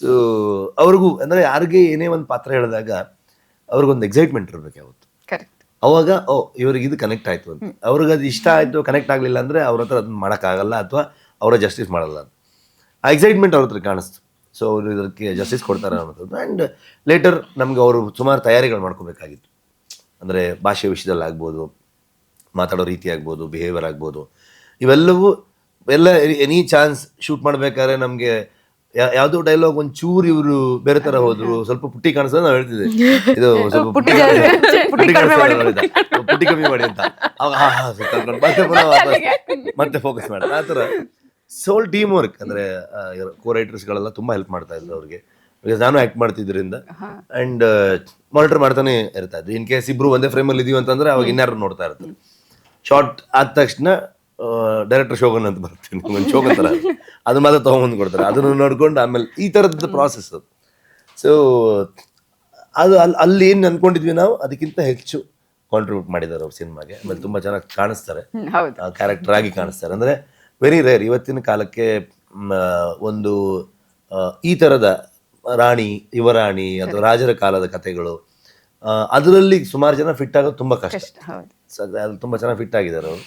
So ಅವ್ರಿಗೂ ಅಂದರೆ ಯಾರಿಗೆ ಏನೇ ಒಂದು ಪಾತ್ರ ಹೇಳಿದಾಗ ಅವ್ರಿಗೊಂದು ಎಕ್ಸೈಟ್ಮೆಂಟ್ ಇರ್ಬೇಕು ಯಾವತ್ತು. ಕರೆಕ್ಟ್. ಅವಾಗ ಓ ಇವ್ರಿಗೆ ಇದು ಕನೆಕ್ಟ್ ಆಯಿತು ಅಂತ, ಅವ್ರಿಗೆ ಅದು ಇಷ್ಟ ಆಯಿತು, ಕನೆಕ್ಟ್ ಆಗಲಿಲ್ಲ ಅಂದರೆ ಅವ್ರ ಹತ್ರ ಅದನ್ನ ಮಾಡೋಕ್ಕಾಗಲ್ಲ ಅಥವಾ ಅವರ ಜಸ್ಟಿಸ್ ಮಾಡಲ್ಲ. ಆ ಎಕ್ಸೈಟ್ಮೆಂಟ್ ಅವ್ರ ಹತ್ರ ಕಾಣಿಸ್ತು. ಸೊ ಅವರು ಇದಕ್ಕೆ ಜಸ್ಟಿಸ್ ಕೊಡ್ತಾರೆ ಅನ್ನೋದು. ಆ್ಯಂಡ್ ಲೇಟರ್ ನಮ್ಗೆ ಅವರು ಸುಮಾರು ತಯಾರಿಗಳು ಮಾಡ್ಕೋಬೇಕಾಗಿತ್ತು. ಅಂದರೆ ಭಾಷೆ ವಿಷಯದಲ್ಲಿ ಆಗ್ಬೋದು, ಮಾತಾಡೋ ರೀತಿ ಆಗ್ಬೋದು, ಬಿಹೇವಿಯರ್ ಆಗ್ಬೋದು, ಇವೆಲ್ಲವೂ ಎಲ್ಲ ಎನಿ ಚಾನ್ಸ್ ಶೂಟ್ ಮಾಡ್ಬೇಕಾದ್ರೆ ನಮಗೆ ಯಾವುದೋ ಡೈಲಾಗ್ ಒಂಚೂರು ಇವರು ಬೇರೆ ಥರ ಹೋದ್ರು, ಸ್ವಲ್ಪ ಪುಟ್ಟಿ ಕಾಣಿಸೋದು ನಾವು ಹೇಳ್ತಿದ್ದೆ, ಇದು ಸ್ವಲ್ಪ ಪುಟ್ಟಿ ಕಮ್ಮಿ ಮಾಡಿ ಅಂತ. ಮತ್ತೆ ಫೋಕಸ್ ಮಾಡಿ ಆ ಥರ ಸೋಲ್ ಟೀಮ್ ವರ್ಕ್. ಅಂದರೆ ಕೋ ರೈಟರ್ಸ್ಗಳೆಲ್ಲ ತುಂಬ ಹೆಲ್ಪ್ ಮಾಡ್ತಾ ಇದ್ರು ಅವ್ರಿಗೆ, ಬಿಕಾಸ್ ನಾನು ಆ್ಯಕ್ಟ್ ಮಾಡ್ತಿದ್ರಿಂದ. ಆ್ಯಂಡ್ ಮಾನಿಟರ್ ಮಾಡ್ತಾನೆ ಇರ್ತಾ ಇದ್ರು. ಇನ್ ಕೇಸ್ ಇಬ್ರು ಒಂದೇ ಫ್ರೇಮಲ್ಲಿ ಇದೀವಿ ಅಂತಂದ್ರೆ ಅವಾಗ ಇನ್ಯಾರು ನೋಡ್ತಾ ಇರ್ತಾರೆ. ಶಾರ್ಟ್ ಆದ ತಕ್ಷಣ ಡೈರೆಕ್ಟರ್ ಶೋಗನ್ ಅಂತ ಬರ್ತೀನಿ, ಒಂದು ಶೋಗನ್ ಥರ ಅದು ಮಾತ್ರ ತೊಗೊಂಬಂದು ಕೊಡ್ತಾರೆ, ಅದನ್ನು ನೋಡ್ಕೊಂಡು ಆಮೇಲೆ ಈ ಥರದ್ದು ಪ್ರಾಸೆಸ್ ಅದು. ಸೊ ಅದು ಅಲ್ಲಿ ಏನು ಅಂದ್ಕೊಂಡಿದ್ವಿ ನಾವು ಅದಕ್ಕಿಂತ ಹೆಚ್ಚು ಕಾಂಟ್ರಿಬ್ಯೂಟ್ ಮಾಡಿದ್ದಾರೆ ಅವ್ರು ಸಿನಿಮಾಗೆ. ಆಮೇಲೆ ತುಂಬ ಚೆನ್ನಾಗಿ ಕಾಣಿಸ್ತಾರೆ, ಕ್ಯಾರೆಕ್ಟರ್ ಆಗಿ ಕಾಣಿಸ್ತಾರೆ. ಅಂದರೆ ವೆರಿ ರೇರ್ ಇವತ್ತಿನ ಕಾಲಕ್ಕೆ ಒಂದು ಈ ಥರದ ರಾಣಿ, ಯುವರಾಣಿ ಅಥವಾ ರಾಜರ ಕಾಲದ ಕಥೆಗಳು, ಅದರಲ್ಲಿ ಸುಮಾರು ಜನ ಫಿಟ್ ಆಗೋದು ತುಂಬ ಕಷ್ಟ. ಅದು ತುಂಬ ಚೆನ್ನಾಗಿ ಫಿಟ್ ಆಗಿದ್ದಾರೆ ಅವರು.